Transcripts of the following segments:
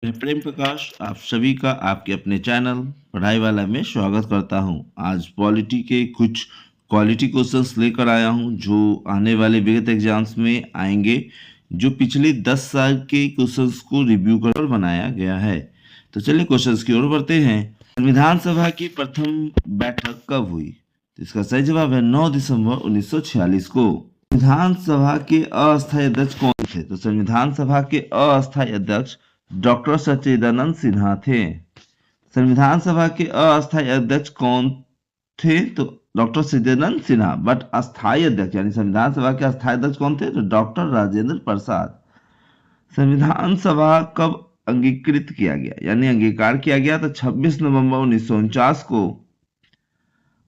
मैं प्रेम प्रकाश आप सभी का आपके अपने चैनल पढ़ाई वाला में स्वागत करता हूं। आज पॉलिटी के कुछ क्वालिटी क्वेश्चंस लेकर आया हूं जो आने वाले विगत एग्जाम्स में आएंगे, जो पिछले 10 साल के क्वेश्चंस को रिव्यू कर बनाया गया है। तो चलिए क्वेश्चंस की ओर बढ़ते हैं। संविधान सभा की प्रथम बैठक कब हुई? तो इसका सही जवाब है 9 दिसंबर 1946 को। संविधान सभा के अस्थायी अध्यक्ष कौन थे? तो संविधान सभा के अस्थायी अध्यक्ष डॉक्टर सच्चिदानंद सिन्हा थे। संविधान सभा के अस्थायी अध्यक्ष कौन थे? तो डॉक्टर सच्चिदानंद सिन्हा। बट अस्थायी अध्यक्ष यानी संविधान सभा के अस्थायी अध्यक्ष कौन थे? तो डॉक्टर राजेंद्र प्रसाद। संविधान सभा कब अंगीकृत किया गया यानी अंगीकार किया गया? तो 26 नवंबर 1949 को।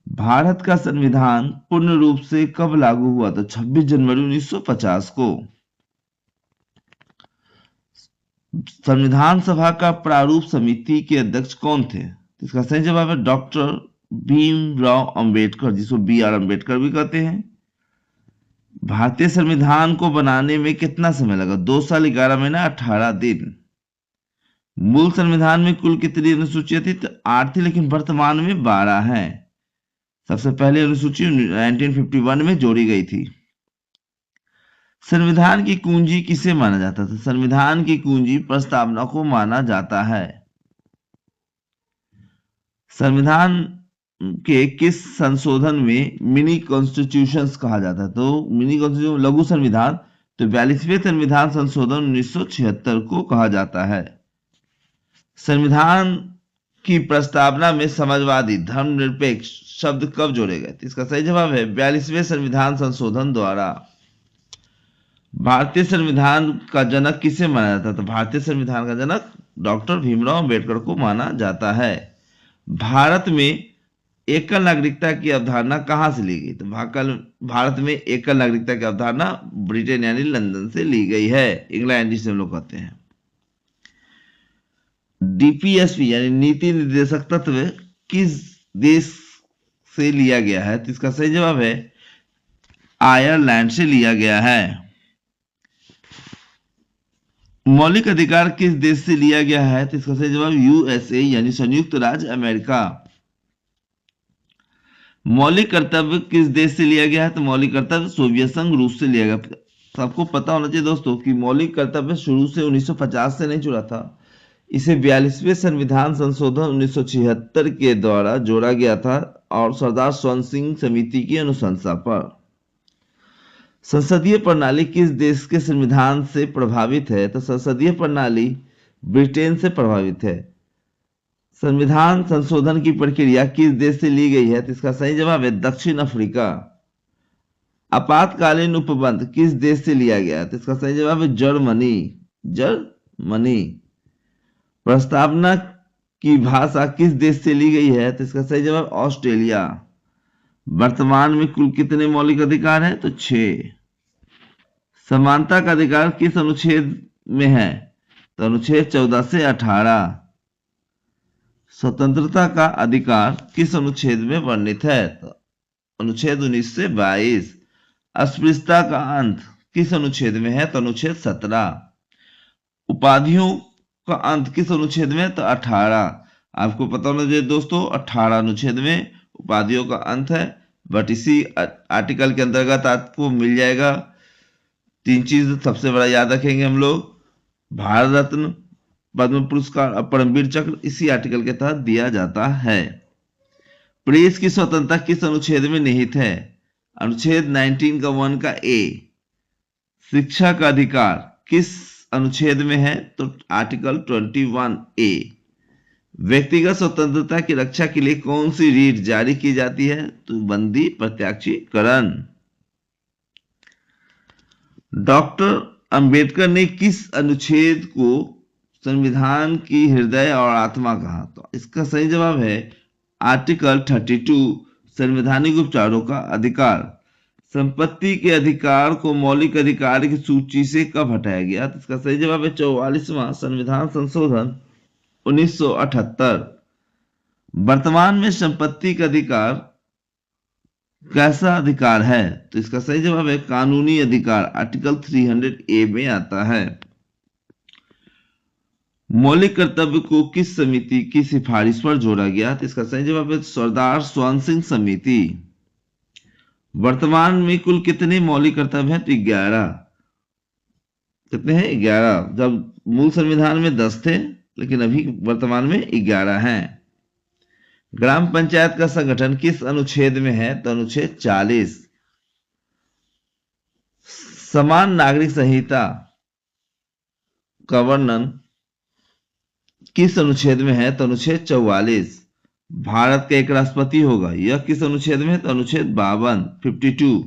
भारत का संविधान पूर्ण रूप से कब लागू हुआ? तो 26 जनवरी 1950 को। संविधान सभा का प्रारूप समिति के अध्यक्ष कौन थे? इसका सही जवाब है डॉक्टर भीमराव अंबेडकर, जिसको बी.आर. अंबेडकर भी कहते हैं। भारतीय संविधान को बनाने में कितना समय लगा? 2 साल 11 महीना 18 दिन। मूल संविधान में कुल कितनी अनुसूचियां थी? तो 8 थी, लेकिन वर्तमान में 12 है। सबसे पहले अनुसूची 1951 में जोड़ी गई थी। संविधान की कुंजी किसे माना जाता था? संविधान की कुंजी प्रस्तावना को माना जाता है। संविधान के किस संशोधन में मिनी कॉन्स्टिट्यूशंस कहा जाता है? तो मिनी कॉन्स्टिट्यूशन लघु संविधान, तो 42वें संविधान संशोधन 1976 को कहा जाता है। संविधान की प्रस्तावना में समाजवादी धर्मनिरपेक्ष शब्द कब जोड़े गए? इसका सही जवाब है 42वें संविधान संशोधन द्वारा। भारतीय संविधान का जनक किसे माना जाता है? तो भारतीय संविधान का जनक डॉक्टर भीमराव अंबेडकर को माना जाता है। भारत में एकल नागरिकता की अवधारणा कहां से ली गई? तो भारत में एकल नागरिकता की अवधारणा ब्रिटेन यानी लंदन से ली गई है, इंग्लैंड जिसे हम लोग कहते हैं। डीपीएसपी यानी नीति निर्देशक तत्व किस देश से लिया गया है? तो इसका सही जवाब है आयरलैंड से लिया गया है। मौलिक अधिकार किस देश से लिया गया है? तो इसका सही जवाब यूएसए यानी संयुक्त राज्य अमेरिका। मौलिक कर्तव्य किस देश से लिया गया है? तो मौलिक कर्तव्य सोवियत संघ रूस से लिया गया। सबको पता होना चाहिए दोस्तों कि मौलिक कर्तव्य शुरू से 1950 से नहीं जुड़ा था। इसे 42वें संविधान संशोधन 1976 के द्वारा जोड़ा गया था और सरदार स्वर्ण सिंह समिति की अनुशंसा पर। संसदीय प्रणाली किस देश के संविधान से प्रभावित है? तो संसदीय प्रणाली ब्रिटेन से प्रभावित है। संविधान संशोधन की प्रक्रिया किस देश से ली गई है? तो इसका सही जवाब है दक्षिण अफ्रीका। आपातकालीन उपबंध किस देश से लिया गया है? तो इसका सही जवाब है जर्मनी। जर्मनी। प्रस्तावना की भाषा किस देश से ली गई है? तो इसका सही जवाब ऑस्ट्रेलिया। वर्तमान में कुल कितने मौलिक अधिकार हैं? तो 6। समानता का अधिकार किस अनुच्छेद में है? तो अनुच्छेद 14 से 18। स्वतंत्रता का अधिकार किस अनुच्छेद में वर्णित है? तो अनुच्छेद 19 से 22। अस्पृश्यता का अंत किस अनुच्छेद में है? तो अनुच्छेद 17। उपाधियों का अंत किस अनुच्छेद में? तो 18। आपको पता होना चाहिए दोस्तों 18 अनुच्छेद में उपाधियों का अंत है। बट इसी आर्टिकल के अंतर्गत आपको मिल जाएगा 3 चीज। सबसे बड़ा याद रखेंगे हम लोग, भारत रत्न, पद्म पुरस्कार और परमवीर चक्र इसी आर्टिकल के तहत दिया जाता है। प्रेस की स्वतंत्रता किस अनुच्छेद में निहित है? अनुच्छेद 19 का 1 का ए। शिक्षा का अधिकार किस अनुच्छेद में है? तो आर्टिकल 21 ए। व्यक्तिगत स्वतंत्रता की रक्षा के लिए कौन सी रीट जारी की जाती है? तो बंदी प्रत्याक्षीकरण। डॉक्टर अंबेडकर ने किस अनुच्छेद को संविधान की हृदय और आत्मा कहा? तो इसका सही जवाब है आर्टिकल 32 संवैधानिक उपचारों का अधिकार। संपत्ति के अधिकार को मौलिक अधिकार की सूची से कब हटाया गया? तो इसका सही जवाब है 44वां संविधान संशोधन 1978। वर्तमान में संपत्ति का अधिकार कैसा अधिकार है? तो इसका सही जवाब है कानूनी अधिकार, आर्टिकल 300A में आता है। मौलिक कर्तव्य को किस समिति की सिफारिश पर जोड़ा गया? तो इसका सही जवाब है सरदार स्वर्ण सिंह समिति। वर्तमान में कुल कितने मौलिक कर्तव्य हैं? तो 11। कितने हैं? 11। जब मूल संविधान में 10 थे, लेकिन अभी वर्तमान में 11 हैं। ग्राम पंचायत का संगठन किस अनुच्छेद में है? तो अनुच्छेद 40। समान नागरिक संहिता का वर्णन किस अनुच्छेद में है? तो अनुच्छेद 44। भारत का एक राष्ट्रपति होगा, यह किस अनुच्छेद में है? तो अनुच्छेद 52।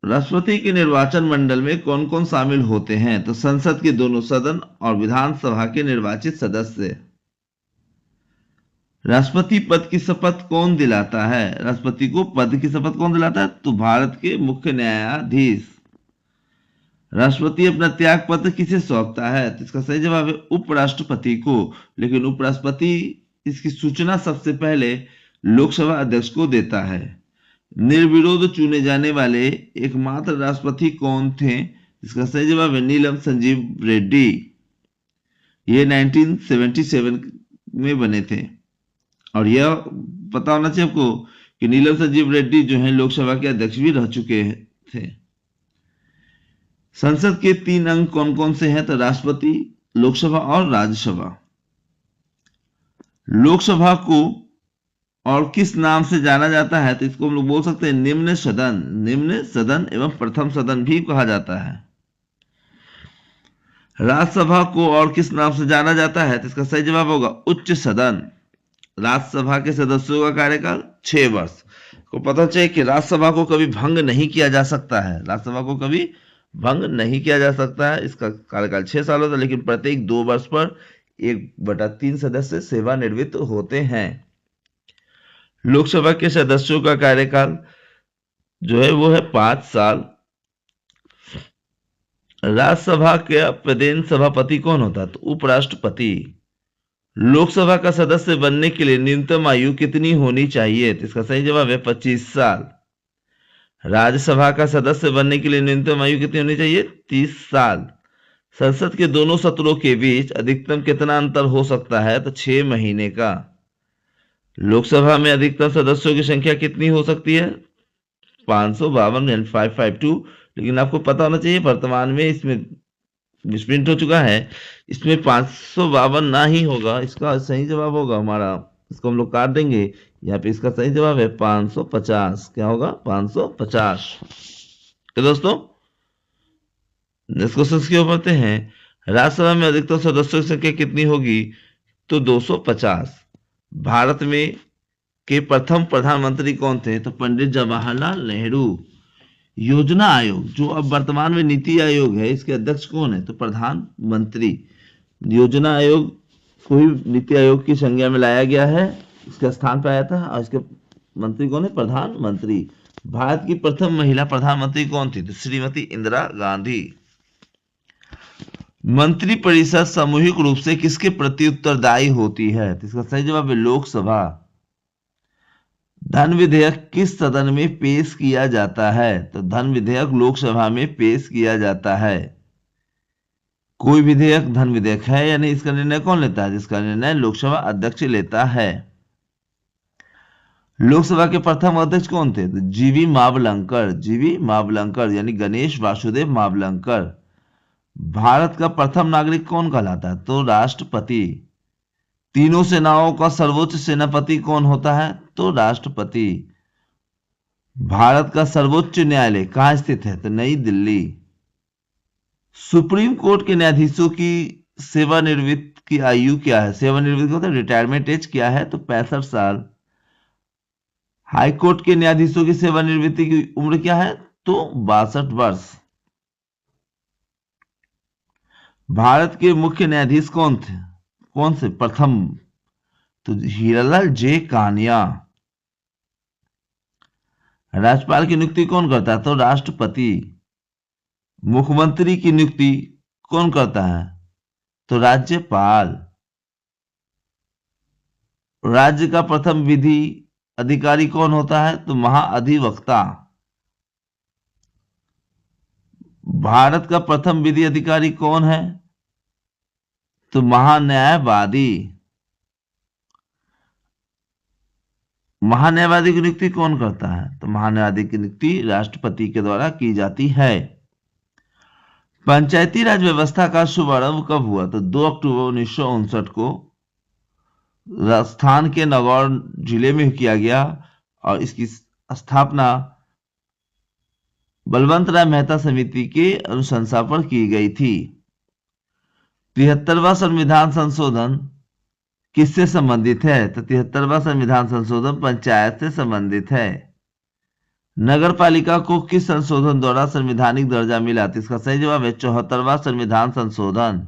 राष्ट्रपति के निर्वाचन मंडल में कौन कौन शामिल होते हैं? तो संसद के दोनों सदन और विधानसभा के निर्वाचित सदस्य। राष्ट्रपति पद की शपथ कौन दिलाता है? राष्ट्रपति को पद की शपथ कौन दिलाता है? तो भारत के मुख्य न्यायाधीश। राष्ट्रपति अपना त्याग पत्र किसे सौंपता है? तो इसका सही जवाब है उपराष्ट्रपति को, लेकिन उपराष्ट्रपति इसकी सूचना सबसे पहले लोकसभा अध्यक्ष को देता है। निर्विरोध चुने जाने वाले एकमात्र राष्ट्रपति कौन थे? इसका सही जवाब है नीलम संजीव रेड्डी। ये 1977 में बने थे। और यह पता होना चाहिए आपको कि नीलम संजीव रेड्डी जो है लोकसभा के अध्यक्ष भी रह चुके थे। संसद के 3 अंग कौन कौन से हैं? तो राष्ट्रपति, लोकसभा और राज्यसभा। लोकसभा को और किस नाम से जाना जाता है? तो इसको हम लोग बोल सकते हैं निम्न सदन एवं प्रथम सदन भी कहा जाता है। राज्यसभा को और किस नाम से जाना जाता है? तो इसका सही जवाब होगा उच्च सदन। राज्यसभा के सदस्यों का कार्यकाल 6 वर्ष। को पता चाहिए कि राज्यसभा को कभी भंग नहीं किया जा सकता है। राज्यसभा को कभी भंग नहीं किया जा सकता है। इसका कार्यकाल 6 साल होता है, लेकिन प्रत्येक 2 वर्ष पर 1/3 सदस्य सेवानिवृत्त होते हैं। लोकसभा के सदस्यों का कार्यकाल जो है वो है 5 साल। राज्यसभा के प्रधान सभापति कौन होता है? तो उपराष्ट्रपति। लोकसभा का सदस्य बनने के लिए न्यूनतम आयु कितनी होनी चाहिए? तो इसका सही जवाब है 25 साल। राज्यसभा का सदस्य बनने के लिए न्यूनतम आयु कितनी होनी चाहिए? 30 साल। संसद के दोनों सत्रों के बीच अधिकतम कितना अंतर हो सकता है? तो 6 महीने का। लोकसभा में अधिकतम सदस्यों की संख्या कितनी हो सकती है? 552 यानी 552। लेकिन आपको पता होना चाहिए वर्तमान में इसमें मिसप्रिंट हो चुका है, इसमें 552 ना ही होगा। इसका सही जवाब होगा हमारा, इसको हम लोग काट देंगे यहाँ पे। इसका सही जवाब है 550। क्या होगा? 550। तो दोस्तों नेक्स्ट क्वेश्चन की ओर बढ़ते हैं। राज्यसभा में अधिकतम सदस्यों की संख्या कितनी होगी? तो 250। भारत में के प्रथम प्रधानमंत्री कौन थे? तो पंडित जवाहरलाल नेहरू। योजना आयोग जो अब वर्तमान में नीति आयोग है, इसके अध्यक्ष कौन है? तो प्रधानमंत्री। योजना आयोग को ही नीति आयोग की संज्ञा में लाया गया है, इसका स्थान पर आया था। और इसके मंत्री कौन है? प्रधानमंत्री। भारत की प्रथम महिला प्रधानमंत्री कौन थी? तो श्रीमती इंदिरा गांधी। मंत्रिपरिषद सामूहिक रूप से किसके प्रति उत्तरदायी होती है? तो इसका सही जवाब है लोकसभा। धन विधेयक किस सदन में पेश किया जाता है? तो धन विधेयक लोकसभा में पेश किया जाता है। कोई विधेयक धन विधेयक है या नहीं, इसका निर्णय कौन लेता है? जिसका निर्णय लोकसभा अध्यक्ष लेता है। लोकसभा के प्रथम अध्यक्ष कौन थे? तो जीवी मावलंकर यानी गणेश वासुदेव मावलंकर। भारत का प्रथम नागरिक कौन कहलाता है? तो राष्ट्रपति। तीनों सेनाओं का सर्वोच्च सेनापति कौन होता है? तो राष्ट्रपति। भारत का सर्वोच्च न्यायालय कहां स्थित है? तो नई दिल्ली। सुप्रीम कोर्ट के न्यायाधीशों की सेवानिवृत्त की आयु क्या है? सेवानिवृत्त का रिटायरमेंट एज क्या है? तो 65 साल। हाई कोर्ट के न्यायाधीशों की सेवानिवृत्ति की उम्र क्या है? तो 62 वर्ष। भारत के मुख्य न्यायाधीश कौन थे? कौन से प्रथम? तो हीरालाल जे कानिया। राज्यपाल की नियुक्ति कौन करता है? तो राष्ट्रपति। मुख्यमंत्री की नियुक्ति कौन करता है? तो राज्यपाल। राज्य का प्रथम विधि अधिकारी कौन होता है? तो महाअधिवक्ता। भारत का प्रथम विधि अधिकारी कौन है? तो महान्यायवादी। महान्यायवादी की नियुक्ति कौन करता है? तो महान्यायवादी की नियुक्ति राष्ट्रपति के द्वारा की जाती है। पंचायती राज व्यवस्था का शुभारंभ कब हुआ? तो 2 अक्टूबर 1959 को राजस्थान के नागौर जिले में किया गया और इसकी स्थापना बलवंत राय मेहता समिति के अनुशंसा पर की गई थी। 73वां संविधान संशोधन किससे संबंधित है? तो 73वां संविधान संशोधन पंचायत से संबंधित है। नगर पालिका को किस संशोधन द्वारा संवैधानिक दर्जा मिला? तो इसका सही जवाब है 74वां संविधान संशोधन।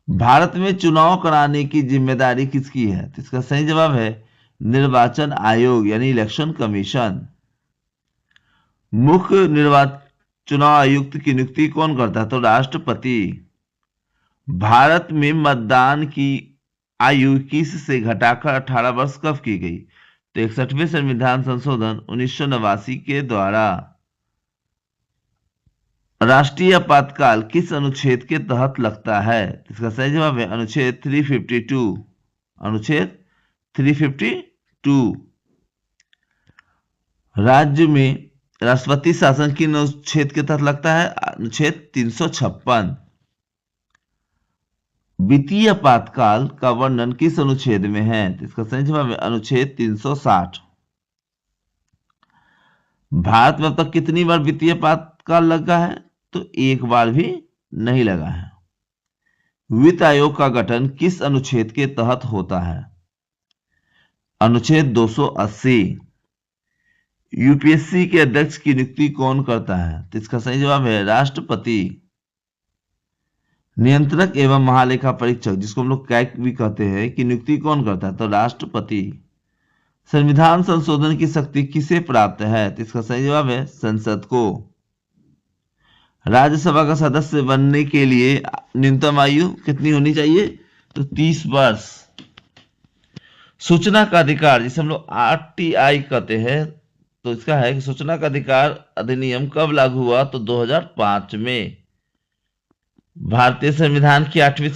भारत में चुनाव कराने की जिम्मेदारी किसकी है? तो इसका सही जवाब है निर्वाचन आयोग यानी इलेक्शन कमीशन। मुख्य चुनाव आयुक्त की नियुक्ति कौन करता है? तो राष्ट्रपति। भारत में मतदान की आयु 21 से घटाकर 18 वर्ष कब की गई? तो 61वें संविधान संशोधन 1989 के द्वारा। राष्ट्रीय आपातकाल किस अनुच्छेद के तहत लगता है? इसका सही जवाब है अनुच्छेद 352। अनुच्छेद 352। राज्य में राष्ट्रपति शासन किन अनुच्छेद के तहत लगता है? अनुच्छेद 356। वित्तीय आपातकाल का वर्णन किस अनुच्छेद में है? तो इसका सही जवाब है अनुच्छेद 360। भारत में अब तक कितनी बार वित्तीय आपातकाल लगा है? तो एक बार भी नहीं लगा है। वित्त आयोग का गठन किस अनुच्छेद के तहत होता है? अनुच्छेद 280। यूपीएससी के अध्यक्ष की नियुक्ति कौन करता है? तो इसका सही जवाब है राष्ट्रपति। नियंत्रक एवं महालेखा परीक्षक जिसको हम लोग कैग भी कहते हैं की नियुक्ति कौन करता है? तो राष्ट्रपति। संविधान संशोधन की शक्ति किसे प्राप्त है? तो इसका सही जवाब है संसद को। राज्यसभा का सदस्य बनने के लिए न्यूनतम आयु कितनी होनी चाहिए? तो 30 वर्ष। सूचना का अधिकार जिसे हम लोग आरटीआई कहते हैं, तो इसका है कि सूचना का अधिकार अधिनियम कब लागू हुआ? तो 2005 में। भारतीय संविधान की 8वीं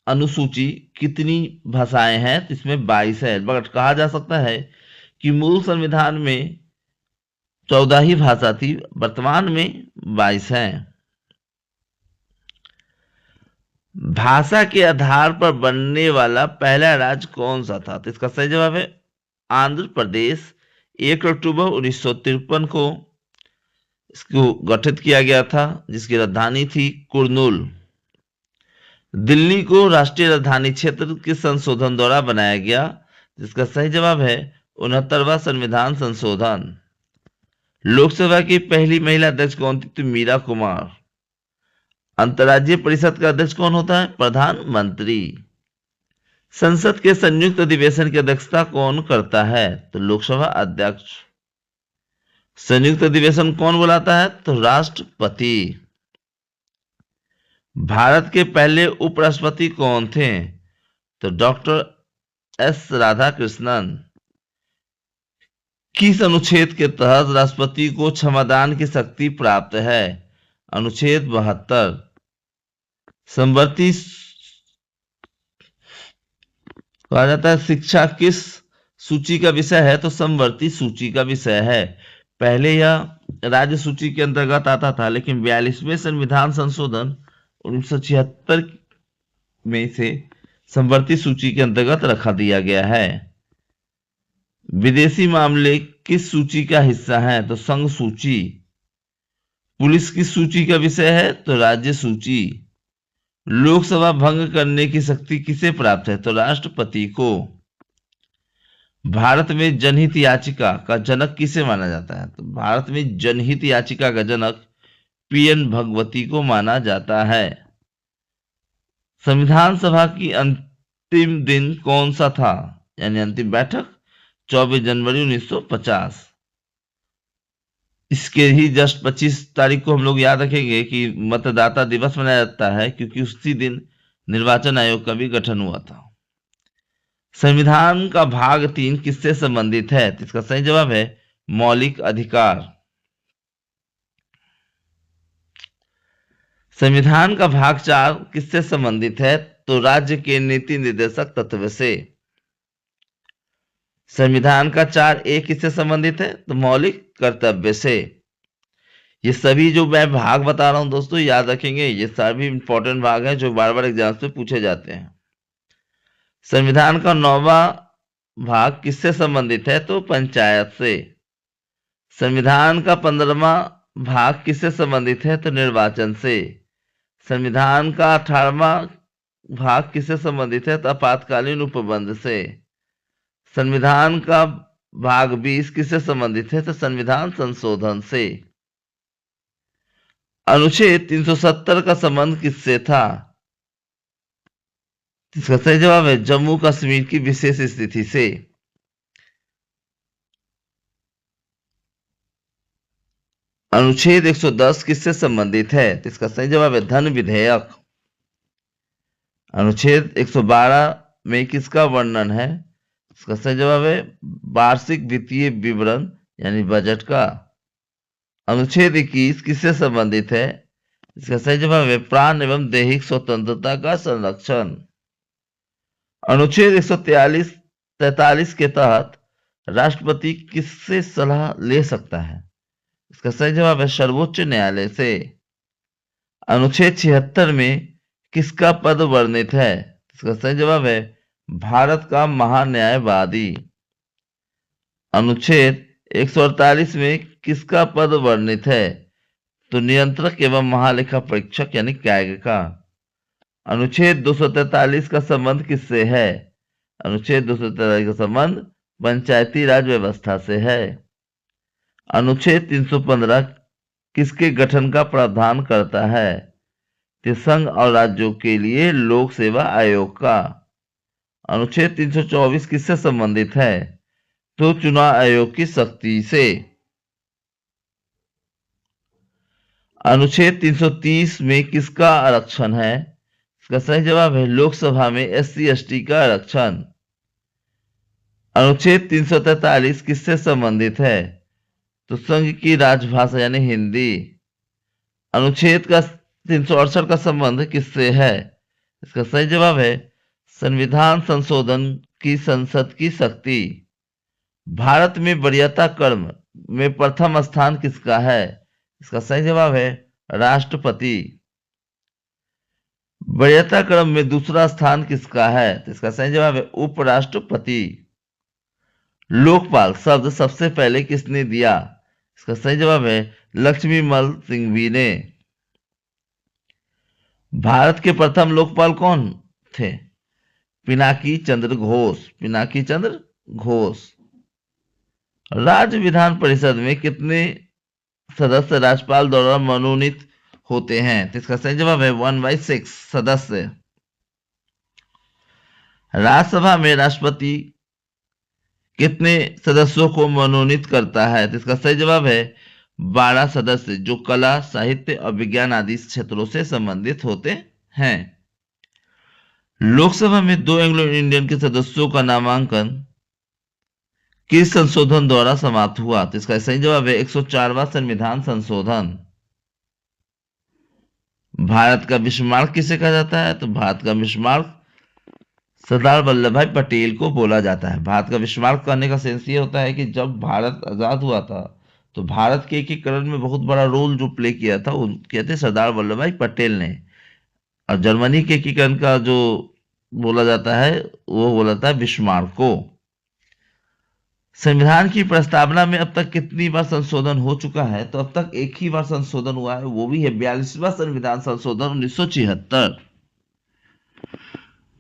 अनुसूची कितनी भाषाएं हैं? तो इसमें 22 है। बट कहा जा सकता है कि मूल संविधान में 14 ही भाषा थी, वर्तमान में 22 हैं। भाषा के आधार पर बनने वाला पहला राज्य कौन सा था? तो इसका सही जवाब है आंध्र प्रदेश। 1 अक्टूबर 1953 को इसको गठित किया गया था, जिसकी राजधानी थी कुर्नूल। दिल्ली को राष्ट्रीय राजधानी क्षेत्र के संशोधन द्वारा बनाया गया, जिसका सही जवाब है 69वां संविधान संशोधन। लोकसभा की पहली महिला अध्यक्ष कौन थी? तो मीरा कुमार। अंतर्राज्यीय परिषद का अध्यक्ष कौन होता है? प्रधानमंत्री। संसद के संयुक्त अधिवेशन की अध्यक्षता कौन करता है? तो लोकसभा अध्यक्ष। संयुक्त अधिवेशन कौन बुलाता है? तो राष्ट्रपति। भारत के पहले उपराष्ट्रपति कौन थे? तो डॉक्टर एस राधाकृष्णन। किस अनुच्छेद के तहत राष्ट्रपति को क्षमादान की शक्ति प्राप्त है? अनुच्छेद 72। समवर्ती कहा जाता है शिक्षा किस सूची का विषय है? तो समवर्ती सूची का विषय है। पहले यह राज्य सूची के अंतर्गत आता था, लेकिन 42वें संविधान संशोधन 1976 में से समवर्ती सूची के अंतर्गत रखा दिया गया है। विदेशी मामले किस सूची का हिस्सा है? तो संघ सूची। पुलिस किस सूची का विषय है? तो राज्य सूची। लोकसभा भंग करने की शक्ति किसे प्राप्त है? तो राष्ट्रपति को। भारत में जनहित याचिका का जनक किसे माना जाता है? तो भारत में जनहित याचिका का जनक पीएन भगवती को माना जाता है। संविधान सभा की अंतिम दिन कौन सा था, यानी अंतिम बैठक? 24 जनवरी 1950। इसके ही जस्ट 25 तारीख को हम लोग याद रखेंगे कि मतदाता दिवस मनाया जाता है, क्योंकि उसी दिन निर्वाचन आयोग का भी गठन हुआ था। संविधान का भाग 3 किससे संबंधित है? तो इसका सही जवाब है मौलिक अधिकार। संविधान का भाग 4 किससे संबंधित है? तो राज्य के नीति निर्देशक तत्व से। संविधान का 4A किससे संबंधित है? तो मौलिक कर्तव्य से। ये सभी जो मैं भाग बता रहा हूं दोस्तों, याद रखेंगे, ये सभी इंपॉर्टेंट भाग हैं जो बार बार एग्जाम्स में पूछे जाते हैं। संविधान का 9वां भाग किससे संबंधित है? तो पंचायत से। संविधान का 15वां भाग किससे संबंधित है? तो निर्वाचन से। संविधान का 18वां भाग किससे संबंधित है? तो आपातकालीन उपबंध से। संविधान का भाग 20 किससे संबंधित है? तो संविधान संशोधन से। अनुच्छेद 370 का संबंध किससे था? इसका सही जवाब है जम्मू कश्मीर की विशेष स्थिति से। अनुच्छेद 110 किससे संबंधित है? इसका सही जवाब है धन विधेयक। अनुच्छेद 112 में किसका वर्णन है? इसका सही जवाब है वार्षिक वित्तीय विवरण यानी बजट का। अनुच्छेद 21 किससे संबंधित है? इसका सही जवाब है प्राण एवं दैहिक स्वतंत्रता का संरक्षण। अनुच्छेद 143 के तहत राष्ट्रपति किससे सलाह ले सकता है? इसका सही जवाब है सर्वोच्च न्यायालय से। अनुच्छेद 76 में किसका पद वर्णित है? इसका सही जवाब है भारत का महान्यायवादी। अनुच्छेद 148 में किसका पद वर्णित है? तो नियंत्रक एवं महालेखा परीक्षक यानी कैग का। अनुच्छेद 243 का संबंध किससे है? अनुच्छेद 243 का संबंध पंचायती राज व्यवस्था से है। अनुच्छेद 315 किसके गठन का प्रावधान करता है? तो संघ और राज्यों के लिए लोक सेवा आयोग का। अनुच्छेद 324 किससे संबंधित है? तो चुनाव आयोग की शक्ति से। अनुच्छेद 330 में किसका आरक्षण है? इसका सही जवाब है लोकसभा में SC/ST का आरक्षण। अनुच्छेद 343 किससे संबंधित है? तो संघ की राजभाषा यानी हिंदी। अनुच्छेद का 368 का संबंध किससे है? इसका सही जवाब है संविधान संशोधन की संसद की शक्ति। भारत में वरीयता क्रम में प्रथम स्थान किसका है? इसका सही जवाब है राष्ट्रपति। वरीयता क्रम में दूसरा स्थान किसका है? तो इसका सही जवाब है उपराष्ट्रपति। लोकपाल शब्द सबसे पहले किसने दिया? इसका सही जवाब है लक्ष्मीमल सिंघवी ने। भारत के प्रथम लोकपाल कौन थे? पिनाकी चंद्र घोष। पिनाकी चंद्र घोष। राज्य विधान परिषद में कितने सदस्य राज्यपाल द्वारा मनोनीत होते हैं? तो इसका सही जवाब है 1/6 सदस्य। राज्यसभा में राष्ट्रपति कितने सदस्यों को मनोनीत करता है? तो इसका सही जवाब है 12 सदस्य जो कला, साहित्य और विज्ञान आदि क्षेत्रों से संबंधित होते हैं। लोकसभा में 2 एंग्लो इंडियन के सदस्यों का नामांकन किस संशोधन द्वारा समाप्त हुआ? तो इसका सही जवाब है 104वां संविधान संशोधन। भारत का विस्मार्क किसे कहा जाता है? तो भारत का विस्मार्क सरदार वल्लभ भाई पटेल को बोला जाता है। भारत का विस्मार्क कहने का सेंस ये होता है कि जब भारत आजाद हुआ था तो भारत के एकीकरण में बहुत बड़ा रोल जो प्ले किया था वो कहते सरदार वल्लभ भाई पटेल ने। और जर्मनी के एकीकरण का जो बोला जाता है वो बोला जाता है बिस्मार्क को। संविधान की प्रस्तावना में अब तक कितनी बार संशोधन हो चुका है? तो अब तक एक ही बार संशोधन हुआ है, वो भी है 42वां संविधान संशोधन 1976।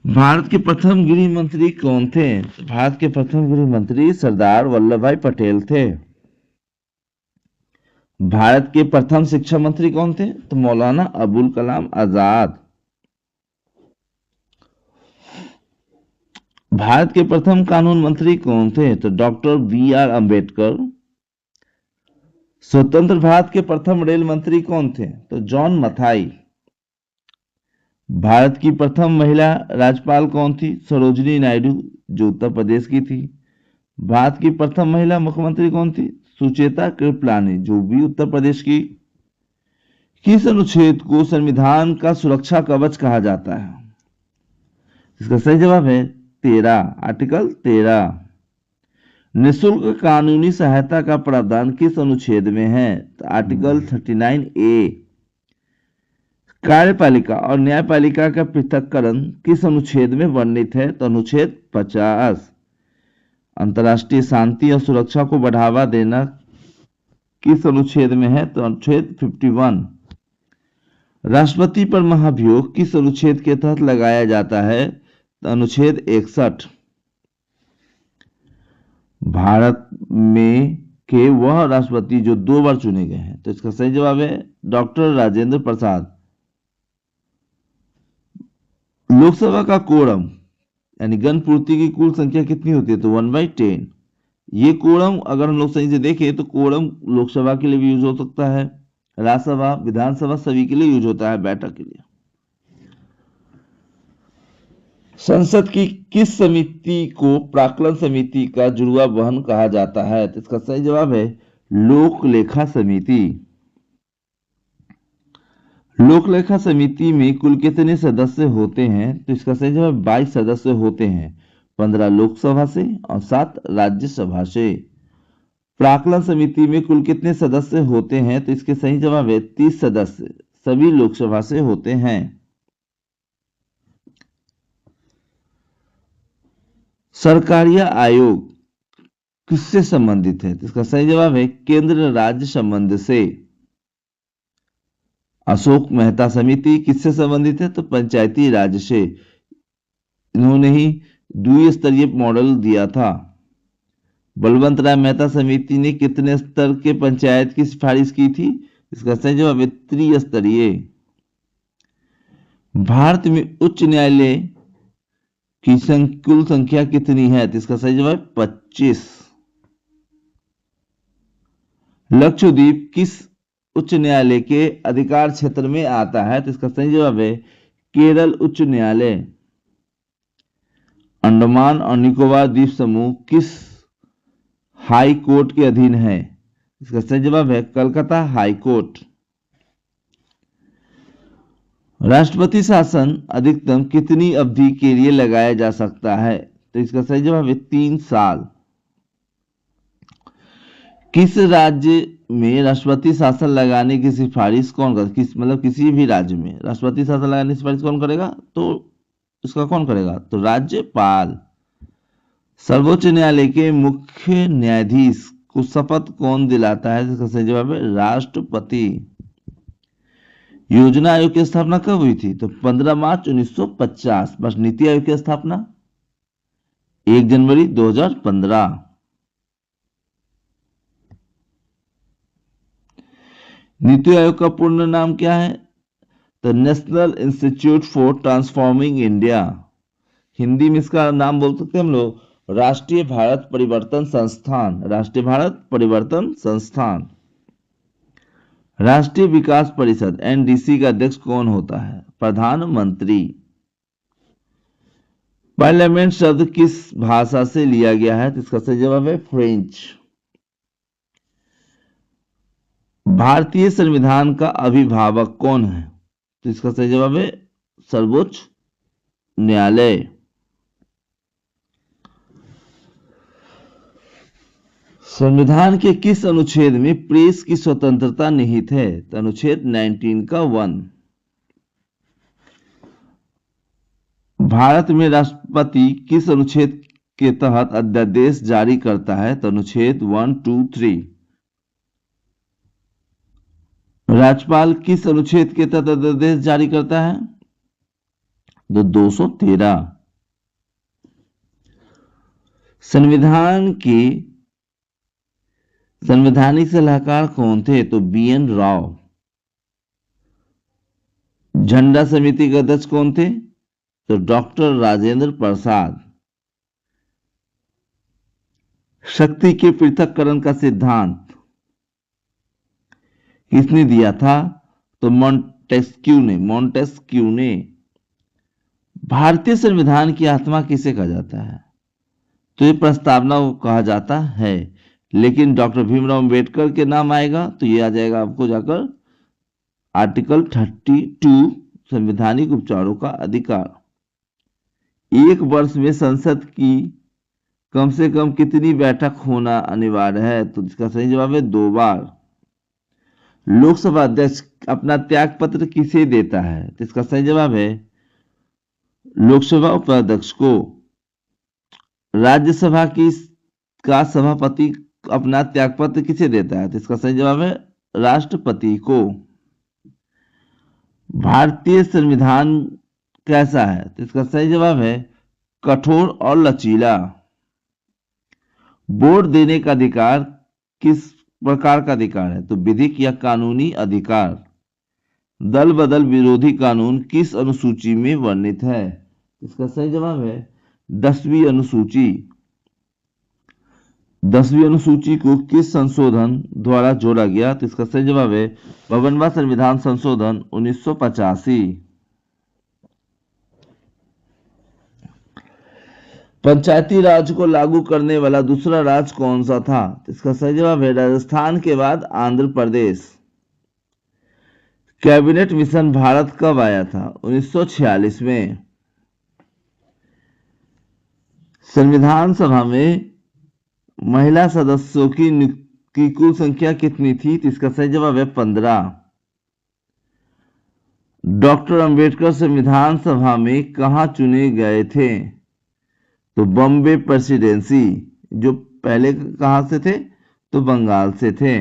भारत के प्रथम गृह मंत्री कौन थे? भारत के प्रथम गृह मंत्री सरदार वल्लभ भाई पटेल थे। भारत के प्रथम शिक्षा मंत्री कौन थे? तो मौलाना अबुल कलाम आजाद। भारत के प्रथम कानून मंत्री कौन थे? तो डॉक्टर BR अम्बेडकर। स्वतंत्र भारत के प्रथम रेल मंत्री कौन थे? तो जॉन मथाई। भारत की प्रथम महिला राज्यपाल कौन थी? सरोजिनी नायडू जो उत्तर प्रदेश की थी। भारत की प्रथम महिला मुख्यमंत्री कौन थी? सुचेता कृपलानी जो भी उत्तर प्रदेश की किस अनुच्छेद को संविधान का सुरक्षा कवच कहा जाता है? इसका सही जवाब है 13, आर्टिकल 13। निःशुल्क कानूनी सहायता का प्रावधान किस अनुच्छेद में है? तो आर्टिकल 39A। कार्यपालिका और न्यायपालिका का पृथक्करण किस अनुच्छेद में वर्णित है? तो अनुच्छेद 50। अंतर्राष्ट्रीय शांति और सुरक्षा को बढ़ावा देना किस अनुच्छेद में है? तो अनुच्छेद 51। राष्ट्रपति पर महाभियोग किस अनुच्छेद के तहत लगाया जाता है? तो अनुच्छेद 61। भारत में के वह राष्ट्रपति जो 2 बार चुने गए हैं, तो इसका सही जवाब है डॉक्टर राजेंद्र प्रसाद। लोकसभा का कोरम यानी गणपूर्ति की कुल संख्या कितनी होती है? तो 1/10। ये कोरम अगर हम लोग सही से देखें तो कोरम लोकसभा के लिए भी यूज हो सकता है, राज्यसभा, विधानसभा सभी के लिए यूज होता है बैठक के लिए। संसद की किस समिति को प्राक्कलन समिति का जुड़वा बहन कहा जाता है? तो इसका सही जवाब है लोक लेखा समिति। लोक लेखा समिति में कुल कितने सदस्य होते हैं? तो इसका सही जवाब 22 सदस्य होते हैं, 15 लोकसभा से और 7 राज्यसभा से। प्राक्कलन समिति में कुल कितने सदस्य होते हैं? तो इसके सही जवाब है 30 सदस्य, सभी लोकसभा से होते हैं। सरकारिया आयोग किससे संबंधित है? तो इसका सही जवाब है केंद्र राज्य संबंध से। अशोक मेहता समिति किससे संबंधित है? तो पंचायती राज से। इन्होंने ही द्विस्तरीय मॉडल दिया था। बलवंत राय मेहता समिति ने कितने स्तर के पंचायत की सिफारिश की थी? इसका सही जवाब है त्रिस्तरीय। भारत में उच्च न्यायालय की कुल संख्या कितनी है? तो इसका सही जवाब 25। लक्षद्वीप किस उच्च न्यायालय के अधिकार क्षेत्र में आता है? तो इसका सही जवाब है केरल उच्च न्यायालय। अंडमान और निकोबार द्वीप समूह किस हाई कोर्ट के अधीन है? इसका सही जवाब है कलकत्ता हाई कोर्ट। राष्ट्रपति शासन अधिकतम कितनी अवधि के लिए लगाया जा सकता है? तो इसका सही जवाब है 3 साल। किस राज्य में राष्ट्रपति शासन लगाने की सिफारिश कौन कर मतलब किसी भी राज्य में राष्ट्रपति शासन लगाने की सिफारिश कौन करेगा? तो इसका कौन करेगा? तो राज्यपाल। सर्वोच्च न्यायालय के मुख्य न्यायाधीश को शपथ कौन दिलाता है? इसका सही जवाब है राष्ट्रपति। योजना आयोग की स्थापना कब हुई थी? तो 15 मार्च 1950। बस नीति आयोग की स्थापना 1 जनवरी 2015। नीति आयोग का पूर्ण नाम क्या है? तो national institute for transforming India. Hindi में इसका नाम बोल सकते हैं हम लोग राष्ट्रीय भारत परिवर्तन संस्थान। राष्ट्रीय भारत परिवर्तन संस्थान। राष्ट्रीय विकास परिषद एनडीसी का अध्यक्ष कौन होता है? प्रधानमंत्री। पार्लियामेंट शब्द किस भाषा से लिया गया है? तो इसका सही जवाब है फ्रेंच। भारतीय संविधान का अभिभावक कौन है? तो इसका सही जवाब है सर्वोच्च न्यायालय। संविधान के किस अनुच्छेद में प्रेस की स्वतंत्रता निहित है? तो अनुच्छेद 19 का 1। भारत में राष्ट्रपति किस अनुच्छेद के तहत अध्यादेश जारी करता है? तो अनुच्छेद 1, 2, 3। राज्यपाल किस अनुच्छेद के तहत अध्यादेश जारी करता है? तो 213। संविधान के संवैधानिक सलाहकार कौन थे? तो BN राव। झंडा समिति के अध्यक्ष कौन थे? तो डॉक्टर राजेंद्र प्रसाद। शक्ति के पृथक्करण का सिद्धांत किसने दिया था? तो मॉन्टेस्क्यू ने। भारतीय संविधान की आत्मा किसे कहा जाता है? तो ये प्रस्तावना को कहा जाता है, लेकिन डॉक्टर भीमराव अंबेडकर के नाम आएगा तो ये आ जाएगा आपको जाकर आर्टिकल 32 संवैधानिक उपचारों का अधिकार। एक वर्ष में संसद की कम से कम कितनी बैठक होना अनिवार्य है? तो इसका सही जवाब है 2 बार। लोकसभा अध्यक्ष अपना त्याग पत्र किसे देता है? तो इसका सही जवाब है लोकसभा उपाध्यक्ष को। राज्यसभा का सभापति अपना त्यागपत्र किसे देता है? तो इसका सही जवाब है राष्ट्रपति को। भारतीय संविधान कैसा है? तो इसका सही जवाब है कठोर और लचीला। वोट देने का अधिकार किस प्रकार का अधिकार है? तो विधिक या कानूनी अधिकार। दल बदल विरोधी कानून किस अनुसूची में वर्णित है? इसका सही जवाब है 10वीं अनुसूची। 10वीं अनुसूची को किस संशोधन द्वारा जोड़ा गया? तो इसका सही जवाब है 52वां संविधान संशोधन 1985। पंचायती राज को लागू करने वाला दूसरा राज्य कौन सा था? तो इसका सही जवाब है राजस्थान के बाद आंध्र प्रदेश। कैबिनेट मिशन भारत कब आया था? 1946 में। संविधान सभा में महिला सदस्यों की कुल संख्या कितनी थी? तो इसका सही जवाब है 15। डॉक्टर अंबेडकर संविधान सभा में कहां चुने गए थे? तो बॉम्बे प्रेसिडेंसी। जो पहले कहां से थे? तो बंगाल से थे।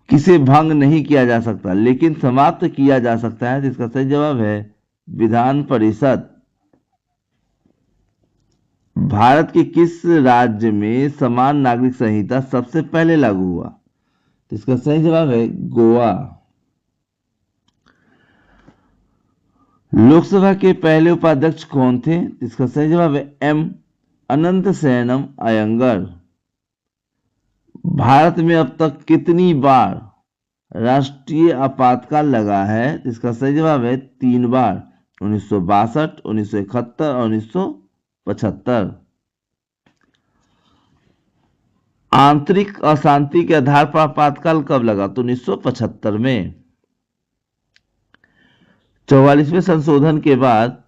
किसे भंग नहीं किया जा सकता लेकिन समाप्त किया जा सकता है? तो इसका सही जवाब है विधान परिषद। भारत के किस राज्य में समान नागरिक संहिता सबसे पहले लागू हुआ? तो इसका सही जवाब है गोवा। लोकसभा के पहले उपाध्यक्ष कौन थे? इसका सही जवाब है एम अनंत शयनम अयंगर। भारत में अब तक कितनी बार राष्ट्रीय आपातकाल लगा है? इसका सही जवाब है 3 बार, 1962, 1971 और 1975। आंतरिक अशांति के आधार पर आपातकाल कब लगा? तो 1975 में। 44वें संशोधन के बाद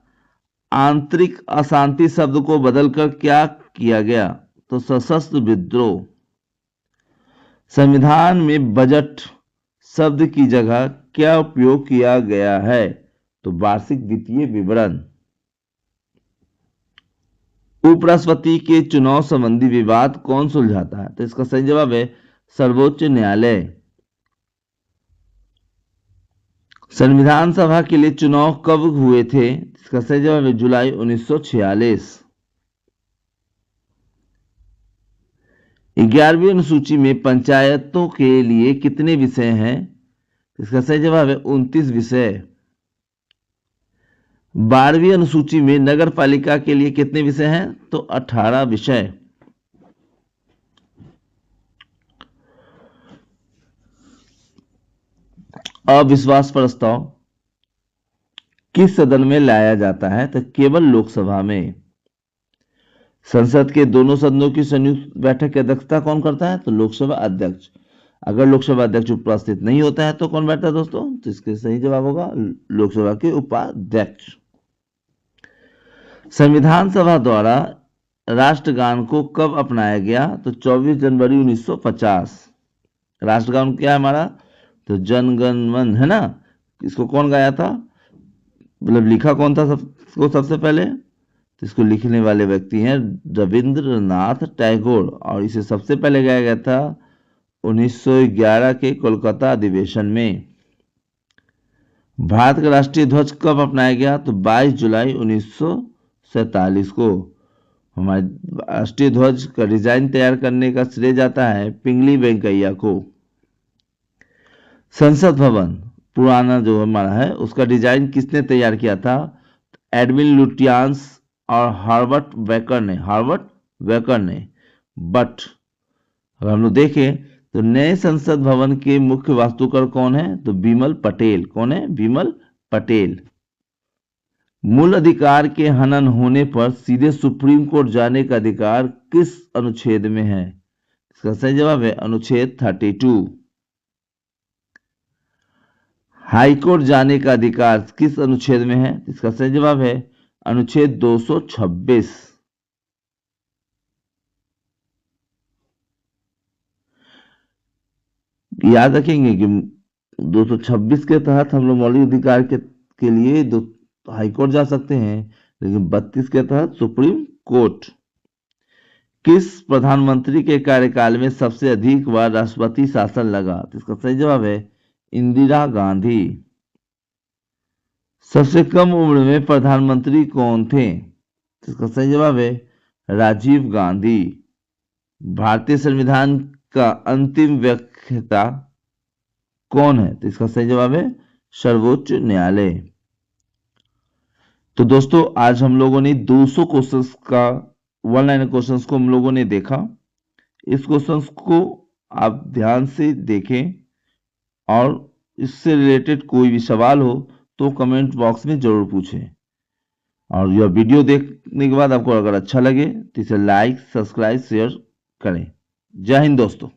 आंतरिक अशांति शब्द को बदलकर क्या किया गया? तो सशस्त्र विद्रोह। संविधान में बजट शब्द की जगह क्या उपयोग किया गया है? तो वार्षिक वित्तीय विवरण। उपराष्ट्रपति के चुनाव संबंधी विवाद कौन सुलझाता है? तो इसका सही जवाब है सर्वोच्च न्यायालय। संविधान सभा के लिए चुनाव कब हुए थे? इसका सही जवाब है जुलाई 1946। 11वीं अनुसूची में पंचायतों के लिए कितने विषय हैं? इसका सही जवाब है 29 विषय। 12वीं अनुसूची में नगर पालिका के लिए कितने विषय हैं? तो 18 विषय। अविश्वास प्रस्ताव किस सदन में लाया जाता है? तो केवल लोकसभा में। संसद के दोनों सदनों की संयुक्त बैठक की अध्यक्षता कौन करता है? तो लोकसभा अध्यक्ष। अगर लोकसभा अध्यक्ष उपस्थित नहीं होता है तो कौन बैठता है दोस्तों? तो इसके सही जवाब होगा लोकसभा के उपाध्यक्ष। संविधान सभा द्वारा राष्ट्रगान को कब अपनाया गया? तो 24 जनवरी 1950। राष्ट्रगान क्या है हमारा? तो जन गण मन है ना। इसको कौन गाया था? मतलब लिखा कौन था सबसे पहले? तो इसको लिखने वाले व्यक्ति हैं रविंद्रनाथ टैगोर और इसे सबसे पहले गाया गया था 1911 के कोलकाता अधिवेशन में। भारत का राष्ट्रीय ध्वज कब अपनाया गया? तो 22 जुलाई 1947 को। हमारे राष्ट्रीय ध्वज का डिजाइन तैयार करने का श्रेय जाता है पिंगली वेंकैया को। संसद भवन पुराना जो हमारा है उसका डिजाइन किसने तैयार किया था? एडविन लुटियंस और हार्वर्ड वेकर ने। बट अगर हम लोग देखें तो नए संसद भवन के मुख्य वास्तुकार कौन है? तो बिमल पटेल। कौन है? बिमल पटेल। मूल अधिकार के हनन होने पर सीधे सुप्रीम कोर्ट जाने का अधिकार किस अनुच्छेद में है? इसका सही जवाब है अनुच्छेद 32। हाईकोर्ट जाने का अधिकार किस अनुच्छेद में है? इसका सही जवाब है अनुच्छेद 226। याद रखेंगे कि 226 के तहत हम लोग मौलिक अधिकार के लिए हाईकोर्ट जा सकते हैं, लेकिन 32 के तहत सुप्रीम कोर्ट। किस प्रधानमंत्री के कार्यकाल में सबसे अधिक बार राष्ट्रपति शासन लगा? तो इसका सही जवाब है इंदिरा गांधी। सबसे कम उम्र में प्रधानमंत्री कौन थे? तो इसका सही जवाब है राजीव गांधी। भारतीय संविधान का अंतिम व्याख्याता कौन है? तो इसका सही जवाब है सर्वोच्च न्यायालय। तो दोस्तों आज हम लोगों ने 200 क्वेश्चंस का वन लाइनर क्वेश्चंस को हम लोगों ने देखा। इस क्वेश्चंस को आप ध्यान से देखें और इससे रिलेटेड कोई भी सवाल हो तो कमेंट बॉक्स में जरूर पूछें। और यह वीडियो देखने के बाद आपको अगर अच्छा लगे तो इसे लाइक, सब्सक्राइब, शेयर करें। जय हिंद दोस्तों।